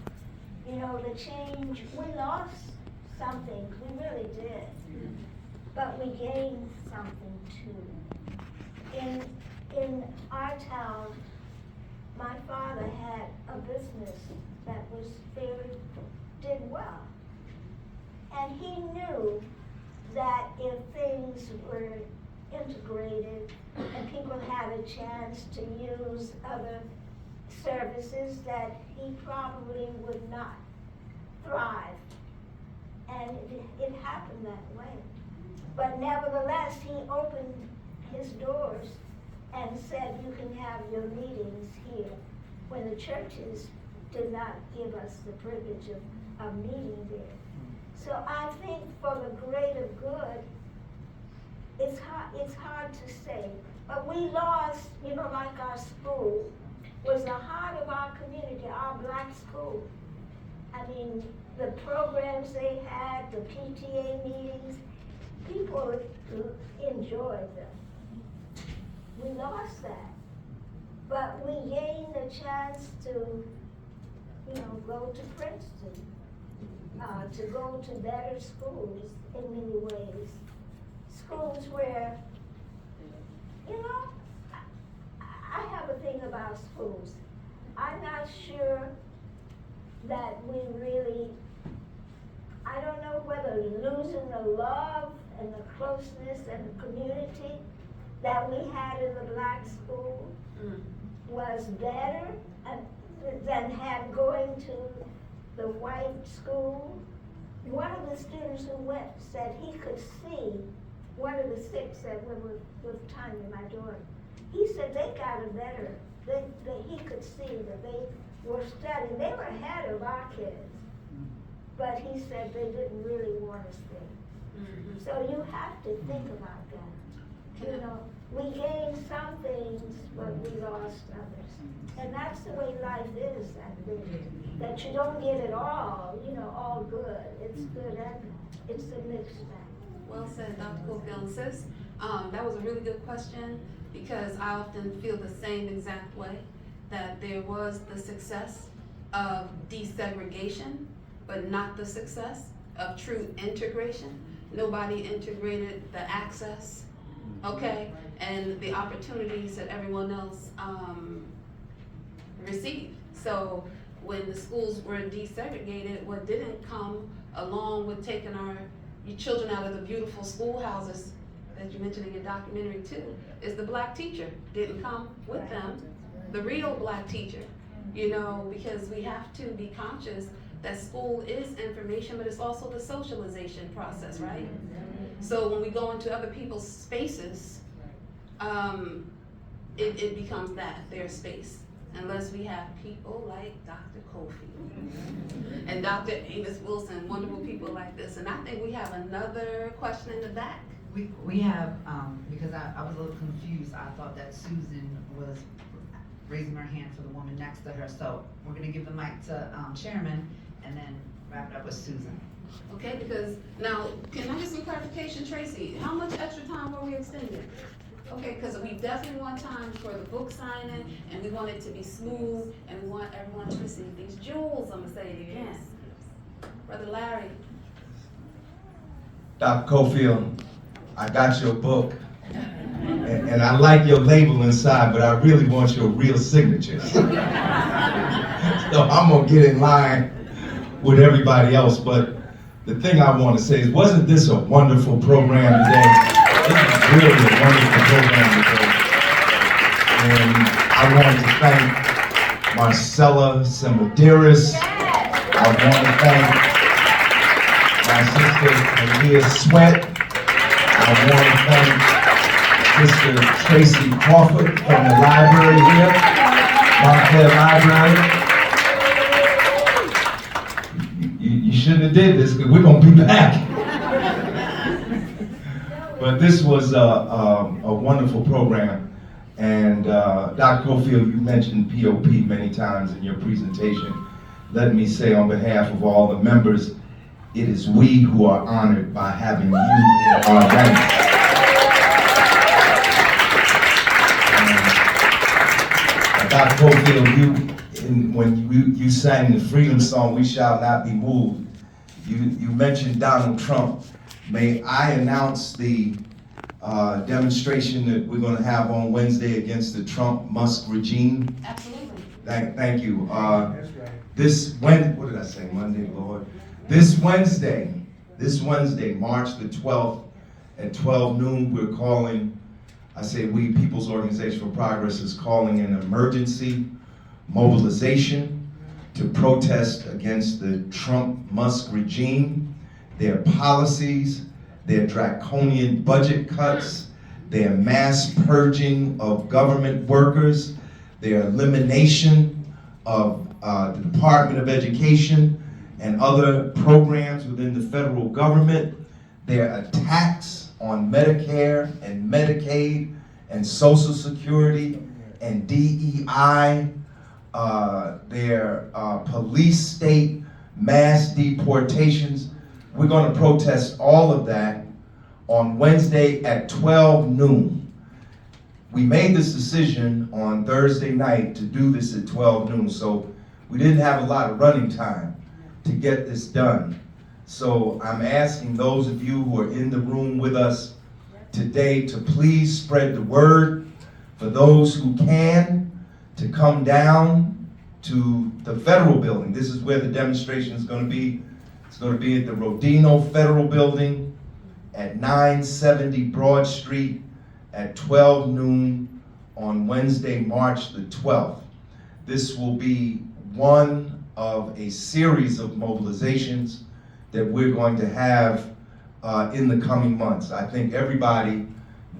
Speaker 2: The change, we lost something, we really did. But we gained something too. In our town, my father had a business that did well. And he knew that if things were integrated and people had a chance to use other services, that he probably would not thrive. And it happened that way. But nevertheless, he opened his doors and said, you can have your meetings here, when the churches did not give us the privilege of meeting there. So I think for the greater good, it's hard to say. But we lost, like our school was the heart of our community, our black school. I mean, the programs they had, the PTA meetings, people enjoyed them. We lost that. But we gained a chance to, go to Princeton, to go to better schools in many ways. Schools where, I have a thing about schools. I'm not sure that we really, I don't know whether losing the love and the closeness and the community that we had in the black school was better than going to the white school. One of the students who went said he could see, one of the six that were with Tanya, my daughter, he said they got it better. He could see that they were studying. They were ahead of our kids. But he said they didn't really want to stay. So you have to think about that. We gained some things, but we lost others. And that's the way life is, I think. That you don't get it all, all good. It's good and it's a mixed bag.
Speaker 1: Well said, Dr. Cofield. Sis, that was a really good question, because I often feel the same exact way, that there was the success of desegregation, but not the success of true integration. Nobody integrated the access, okay, and the opportunities that everyone else received. So when the schools were desegregated, what didn't come along with taking your children out of the beautiful schoolhouses that you mentioned in your documentary too, is the black teacher. Didn't come with them, the real black teacher, because we have to be conscious that school is information, but it's also the socialization process, right? So when we go into other people's spaces, it becomes their space. Unless we have people like Dr. Cofield and Dr. Amos Wilson, wonderful people like this. And I think we have another question in the back.
Speaker 7: We have, because I was a little confused, I thought that Susan was raising her hand for the woman next to her. So we're gonna give the mic to Chairman and then wrap it up with Susan.
Speaker 1: Okay, because now, can I get some clarification, Tracy? How much extra time were we extending? Okay, because we definitely want time for the book signing, and we want it to be smooth, and we want everyone to receive these jewels, I'm gonna say it again. Brother Larry.
Speaker 6: Dr. Cofield, I got your book, and I like your label inside, but I really want your real signature. So I'm gonna get in line with everybody else, but the thing I want to say is, wasn't this a wonderful program today? This is really a wonderful program today. And I want to thank Marcella Simidiras. I want to thank my sister Kellia Sweatt. I want to thank Sister Tracy Crawford from the library here, Montclair Library. You shouldn't have did this, because we're going to be back. But this was a wonderful program. And Dr. Cofield, you mentioned POP many times in your presentation. Let me say on behalf of all the members, it is we who are honored by having you in our ranks. Dr. Cofield, when you sang the freedom song, "We Shall Not Be Moved," you mentioned Donald Trump. May I announce the demonstration that we're going to have on Wednesday against the Trump-Musk regime?
Speaker 1: Absolutely.
Speaker 6: Thank you.
Speaker 4: That's right.
Speaker 6: What did I say, Monday, Lord? This Wednesday, March the 12th at 12 noon, we're calling, I say we, People's Organization for Progress is calling an emergency mobilization to protest against the Trump-Musk regime, their policies, their draconian budget cuts, their mass purging of government workers, their elimination of the Department of Education and other programs within the federal government, their attacks on Medicare and Medicaid and Social Security and DEI, their police state mass deportations. We're going to protest all of that on Wednesday at 12 noon. We made this decision on Thursday night to do this at 12 noon, so we didn't have a lot of running time to get this done. So I'm asking those of you who are in the room with us today to please spread the word for those who can to come down to the federal building. This is where the demonstration is going to be. It's going to be at the Rodino Federal Building at 970 Broad Street at 12 noon on Wednesday, March the 12th. This will be one of a series of mobilizations that we're going to have in the coming months. I think everybody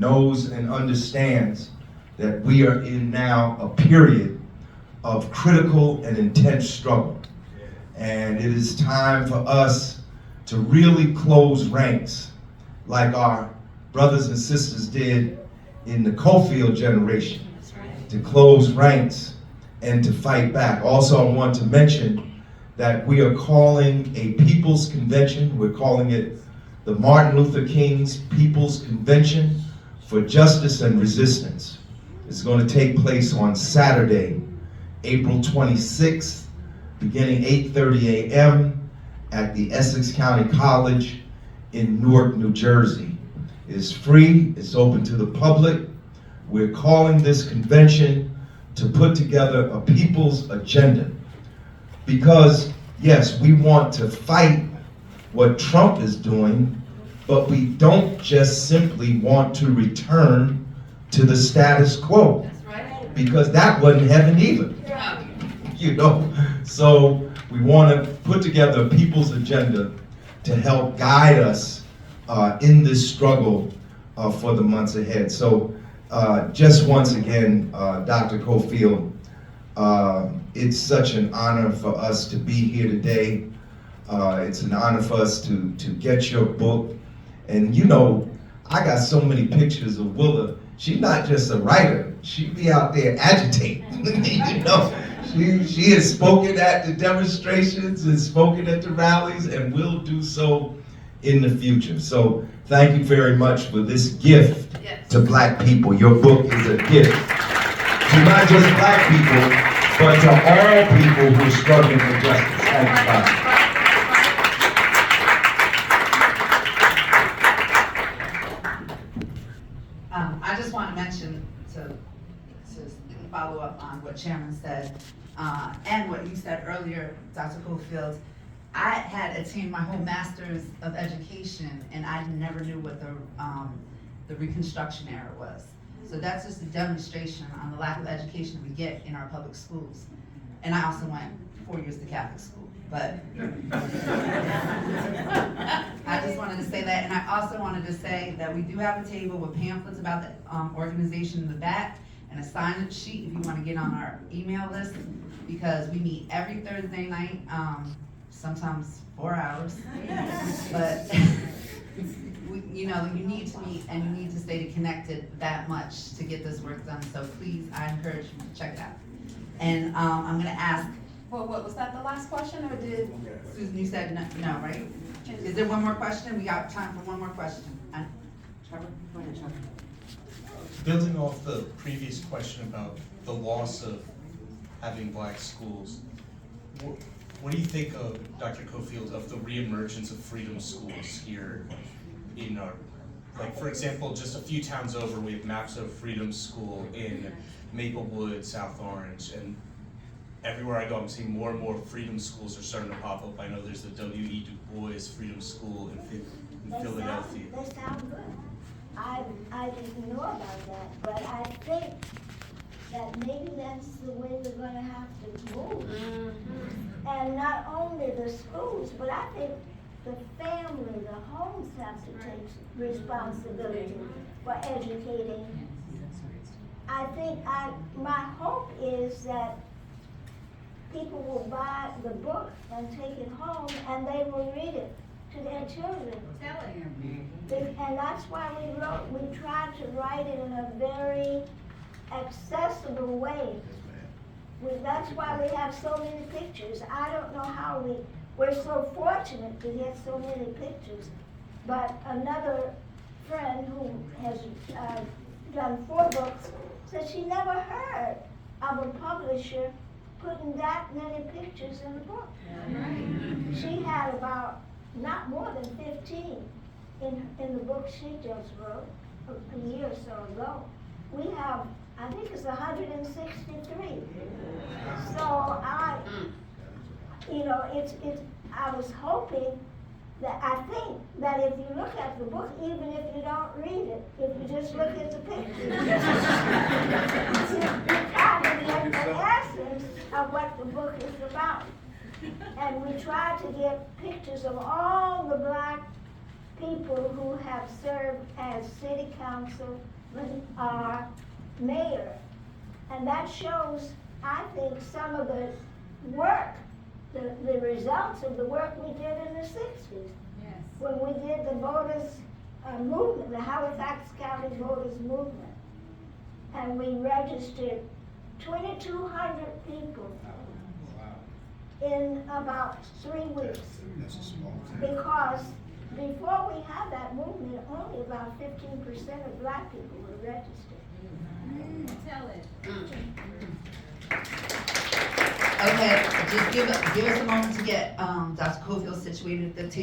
Speaker 6: knows and understands that we are in now a period of critical and intense struggle. And it is time for us to really close ranks like our brothers and sisters did in the Cofield generation, to close ranks and to fight back. Also, I want to mention that we are calling a People's Convention. We're calling it the Martin Luther King's People's Convention for Justice and Resistance. It's going to take place on Saturday, April 26th, beginning 8:30 a.m. at the Essex County College in Newark, New Jersey. It is free, it's open to the public. We're calling this convention to put together a people's agenda. Because, yes, we want to fight what Trump is doing, but we don't just simply want to return to the status quo.
Speaker 1: That's right.
Speaker 6: Because that wasn't heaven either. You know, so we want to put together a people's agenda to help guide us in this struggle for the months ahead. So Just once again, Dr. Cofield, it's such an honor for us to be here today. It's an honor for us to get your book. And you know, I got so many pictures of Willa. She's not just a writer, she be out there agitating. You know, she has spoken at the demonstrations and spoken at the rallies and will do so in the future. So thank you very much for this gift to Black people. Your book is a gift to not just Black people, but to all people who are struggling for justice. Thank you, Bob.
Speaker 7: I just want to mention to follow up on what Chairman said, and what you said earlier, Dr. Cofield. I had attained my whole Master's of Education, and I never knew what the Reconstruction era was. So that's just a demonstration on the lack of education we get in our public schools. And I also went 4 years to Catholic school, but I just wanted to say that. And I also wanted to say that we do have a table with pamphlets about the organization in the back and a sign-up sheet if you want to get on our email list, because we meet every Thursday night, sometimes 4 hours, but you know, you need to meet and you need to stay connected that much to get this work done. So please, I encourage you to check it out. And I'm gonna ask.
Speaker 1: Well, what was that, the last question, or did?
Speaker 7: Susan, you said no, right? Is there one more question? We got time for one more question. Trevor, go ahead, Trevor.
Speaker 13: Building off the previous question about the loss of having Black schools, what do you think of, Dr. Cofield, of the reemergence of freedom schools here in our, like, for example, just a few towns over, we have maps of freedom school in Maplewood, South Orange, and everywhere I go, I'm seeing more and more freedom schools are starting to pop up. I know there's the W.E. Du Bois Freedom School in Philadelphia.
Speaker 2: They sound good. I didn't know about that, but I think that maybe that's the way we're gonna have to move. Mm-hmm. And not only the schools, but I think the family, the homes have to take responsibility for educating. I think my hope is that people will buy the book and take it home and they will read it to their children. And that's why we tried to write it in a very accessible way. That's why we have so many pictures. I don't know how we're so fortunate to get so many pictures. But another friend who has done 4 books said she never heard of a publisher putting that many pictures in a book. Yeah. She had about not more than 15 in the book she just wrote a year or so ago. We have, I think it's 163. So I was hoping that, I think that if you look at the book, even if you don't read it, if you just look at the pictures, you kind of get the essence of what the book is about. And we try to get pictures of all the Black people who have served as city council or mayor. And that shows, I think, some of the work, the results of the work we did in the 60s. Yes. When we did the voters movement, the Halifax County voters movement. And we registered 2,200 people in about 3 weeks. Because before we had that movement, only about 15% of Black people were registered.
Speaker 12: Tell it.
Speaker 7: Okay, just give us a moment to get Dr. Cofield situated at the table.